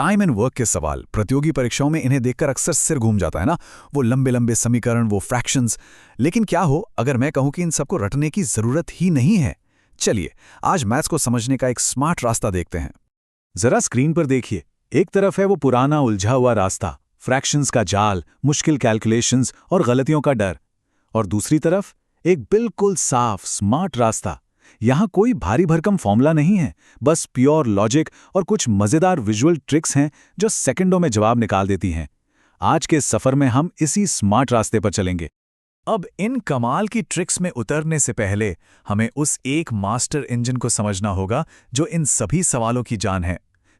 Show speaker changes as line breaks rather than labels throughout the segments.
Time and work के सवाल प्रतियोगी परीक्षाओं में इन्हें देखकर अक्सर सिर घूम जाता है ना। वो लंबे लंबे समीकरण, वो फ्रैक्शंस। लेकिन क्या हो अगर मैं कहूं कि इन सबको रटने की जरूरत ही नहीं है। चलिए आज मैथ्स को समझने का एक स्मार्ट रास्ता देखते हैं।
जरा स्क्रीन पर देखिए। एक तरफ है वो पुराना उलझा हुआ रास्ता, फ्रैक्शंस का जाल, मुश्किल कैलकुलेशंस और गलतियों का डर। और दूसरी तरफ एक बिल्कुल साफ स्मार्ट रास्ता। यहां कोई भारी भरकम फॉर्मूला नहीं है, बस प्योर लॉजिक और कुछ मजेदार विजुअल ट्रिक्स हैं जो सेकंडों में जवाब निकाल देती हैं। आज के सफर में हम इसी स्मार्ट रास्ते पर चलेंगे।
अब इन कमाल की ट्रिक्स में उतरने से पहले हमें उस एक मास्टर इंजन को समझना होगा जो इन सभी सवालों की जान है।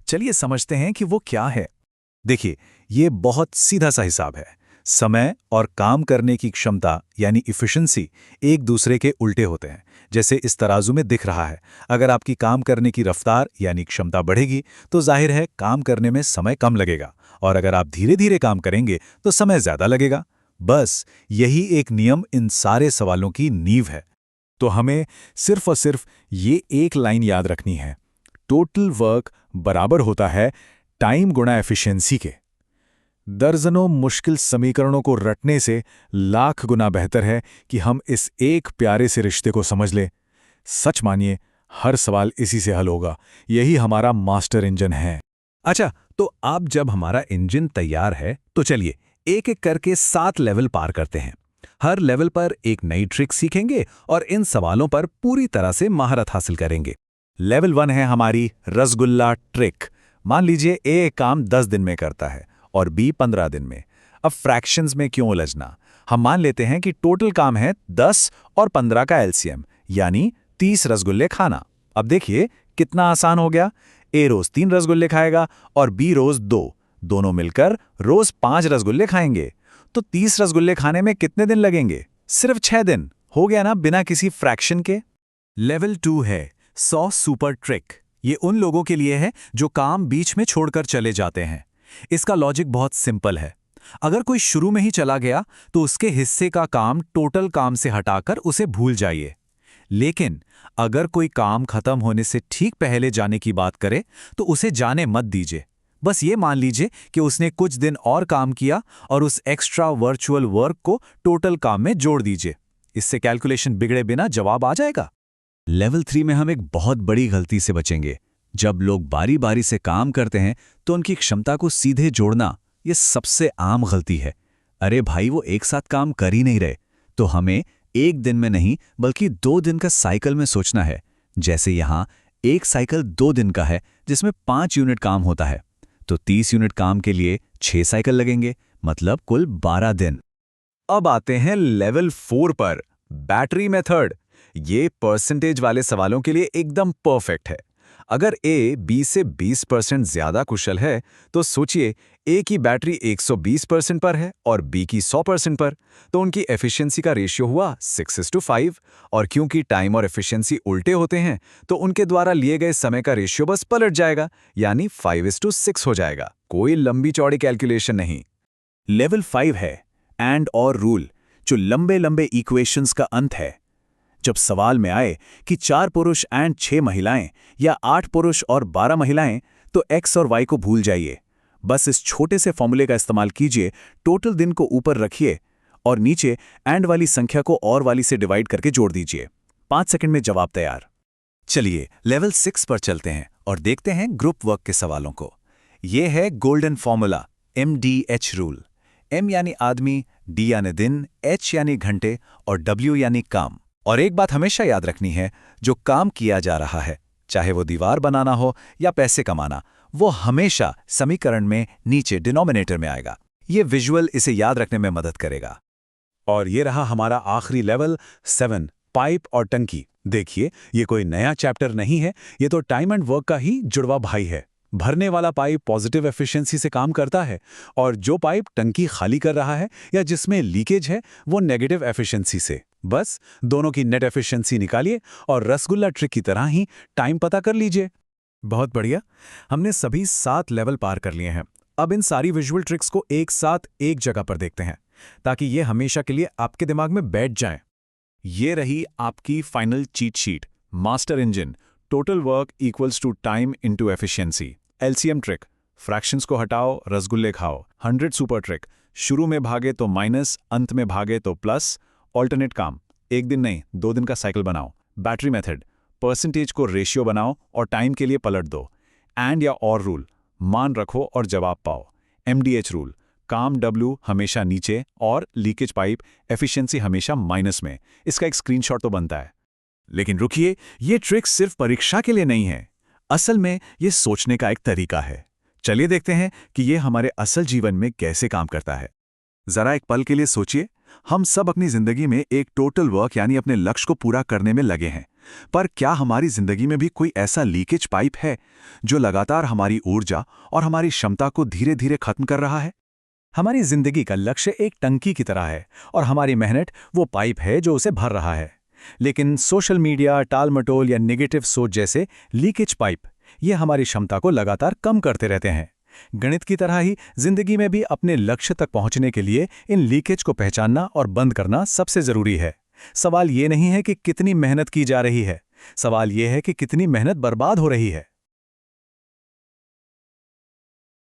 चलिए समझते हैं कि वो क्या है।
देखिए, ये बहुत सीधा सा हिसाब है। समय और काम करने की क्षमता यानी इफिशिएंसी एक दूसरे के उल्टे होते हैं। जैसे इस तराजू में दिख रहा है, अगर आपकी काम करने की रफ्तार यानी क्षमता बढ़ेगी तो जाहिर है काम करने में समय कम लगेगा, और अगर आप धीरे धीरे काम करेंगे तो समय ज्यादा लगेगा। बस यही एक नियम इन सारे सवालों की नींव है।
तो हमें सिर्फ और सिर्फ ये एक लाइन याद रखनी है, टोटल वर्क बराबर होता है टाइम गुणा एफिशिएंसी के। दर्जनों मुश्किल समीकरणों को रटने से लाख गुना बेहतर है कि हम इस एक प्यारे से रिश्ते को समझ लें। सच मानिए, हर सवाल इसी से हल होगा। यही हमारा मास्टर इंजन है।
अच्छा, तो अब जब हमारा इंजन तैयार है तो चलिए एक एक करके 7 लेवल पार करते हैं। हर लेवल पर एक नई ट्रिक सीखेंगे और इन सवालों पर पूरी तरह से महारत हासिल करेंगे। लेवल 1 है हमारी रसगुल्ला ट्रिक। मान लीजिए ए काम 10 दिन में करता है और बी 15 दिन में। अब फ्रैक्शंस में क्यों उलझना? हम मान लेते हैं कि टोटल काम है 10 और 15 का एलसीएम, यानी 30 रसगुल्ले खाना। अब देखिए कितना आसान हो गया। ए रोज 3 रसगुल्ले खाएगा और बी रोज 2, दोनों मिलकर रोज 5 रसगुल्ले खाएंगे। तो 30 रसगुल्ले खाने में कितने दिन लगेंगे? सिर्फ 6 दिन। हो गया ना, बिना किसी फ्रैक्शन के।
लेवल 2 है 100 सुपर ट्रिक। ये उन लोगों के लिए है जो काम बीच में छोड़कर चले जाते हैं। इसका लॉजिक बहुत सिंपल है। अगर कोई शुरू में ही चला गया तो उसके हिस्से का काम टोटल काम से हटाकर उसे भूल जाइए। लेकिन अगर कोई काम खत्म होने से ठीक पहले जाने की बात करे तो उसे जाने मत दीजिए। बस ये मान लीजिए कि उसने कुछ दिन और काम किया और उस एक्स्ट्रा वर्चुअल वर्क को टोटल काम में जोड़ दीजिए। इससे कैलकुलेशन बिगड़े बिना जवाब आ जाएगा।
लेवल 3 में हम एक बहुत बड़ी गलती से बचेंगे। जब लोग बारी बारी से काम करते हैं तो उनकी क्षमता को सीधे जोड़ना ये सबसे आम गलती है। अरे भाई, वो एक साथ काम कर ही नहीं रहे। तो हमें एक दिन में नहीं बल्कि 2 दिन का साइकिल में सोचना है। जैसे यहाँ एक साइकिल 2 दिन का है जिसमें 5 यूनिट काम होता है, तो 30 यूनिट काम के लिए 6 साइकिल लगेंगे, मतलब कुल 12 दिन।
अब आते हैं लेवल 4 पर, बैटरी मेथड। ये परसेंटेज वाले सवालों के लिए एकदम परफेक्ट है। अगर ए बी से 20% ज्यादा कुशल है तो सोचिए ए की बैटरी 120% पर है और बी की 100% पर, तो उनकी एफिशिएंसी का रेशियो हुआ 6:5। और क्योंकि टाइम और एफिशिएंसी उल्टे होते हैं तो उनके द्वारा लिए गए समय का रेशियो बस पलट जाएगा, यानी 5:6 हो जाएगा। कोई लंबी चौड़ी कैलकुलेशन नहीं।
लेवल 5 है एंड और रूल, जो लंबे लंबे इक्वेशंस का अंत है। जब सवाल में आए कि 4 पुरुष एंड 6 महिलाएं या 8 पुरुष और 12 महिलाएं, तो एक्स और वाई को भूल जाइए। बस इस छोटे से फॉर्मूले का इस्तेमाल कीजिए। टोटल दिन को ऊपर रखिए और नीचे एंड वाली संख्या को और वाली से डिवाइड करके जोड़ दीजिए। 5 सेकंड में जवाब तैयार।
चलिए लेवल 6 पर चलते हैं और देखते हैं ग्रुप वर्क के सवालों को। यह है golden formula, MDH rule. M यानी आदमी, D यानी दिन, H यानी घंटे और W यानी काम। और एक बात हमेशा याद रखनी है, जो काम किया जा रहा है, चाहे वो दीवार बनाना हो या पैसे कमाना, वो हमेशा समीकरण में नीचे डिनोमिनेटर में आएगा। ये विजुअल इसे याद रखने में मदद करेगा।
और ये रहा हमारा आखिरी लेवल 7, पाइप और टंकी। देखिए, ये कोई नया चैप्टर नहीं है, ये तो टाइम एंड वर्क का ही जुड़वा भाई है। भरने वाला पाइप पॉजिटिव एफिशिएंसी से काम करता है और जो पाइप टंकी खाली कर रहा है या जिसमें लीकेज है वो नेगेटिव एफिशिएंसी से। बस दोनों की नेट एफिशिएंसी निकालिए और रसगुल्ला ट्रिक की तरह ही टाइम पता कर लीजिए।
बहुत बढ़िया, हमने सभी 7 लेवल पार कर लिए हैं। अब इन सारी विजुअल ट्रिक्स को एक साथ एक जगह पर देखते हैं ताकि ये हमेशा के लिए आपके दिमाग में बैठ जाएं। ये रही आपकी final cheat sheet, master engine, total work equals to time into efficiency, LCM trick, fractions को हटाओ, रसगुल्ले खाओ। 100 सुपर ट्रिक। शुरू में भागे तो माइनस, अंत में भागे तो प्लस। ऑल्टरनेट काम, एक दिन नहीं 2 दिन का साइकिल बनाओ। बैटरी मेथड, परसेंटेज को रेशियो बनाओ और टाइम के लिए पलट दो। एंड या और रूल, मान रखो और जवाब पाओ। MDH रूल, काम W हमेशा नीचे और लीकेज पाइप एफिशिएंसी हमेशा माइनस में। इसका एक स्क्रीनशॉट तो बनता है। लेकिन रुकिए, ये ट्रिक सिर्फ परीक्षा के लिए नहीं है। असल में ये सोचने का एक तरीका है। चलिए देखते हैं कि ये हमारे असल जीवन में कैसे काम करता है। जरा एक पल के लिए सोचिए, हम सब अपनी जिंदगी में एक टोटल वर्क यानी अपने लक्ष्य को पूरा करने में लगे हैं। पर क्या हमारी जिंदगी में भी कोई ऐसा लीकेज पाइप है जो लगातार हमारी ऊर्जा और हमारी क्षमता को धीरे धीरे खत्म कर रहा है? हमारी जिंदगी का लक्ष्य एक टंकी की तरह है और हमारी मेहनत वो पाइप है जो उसे भर रहा है। लेकिन सोशल मीडिया, टाल-मटोल या नेगेटिव सोच जैसे लीकेज पाइप ये हमारी क्षमता को लगातार कम करते रहते हैं। गणित की तरह ही जिंदगी में भी अपने लक्ष्य तक पहुंचने के लिए इन लीकेज को पहचानना और बंद करना सबसे जरूरी है। सवाल ये नहीं है कि कितनी मेहनत की जा रही है, सवाल ये है कि कितनी मेहनत बर्बाद हो रही है।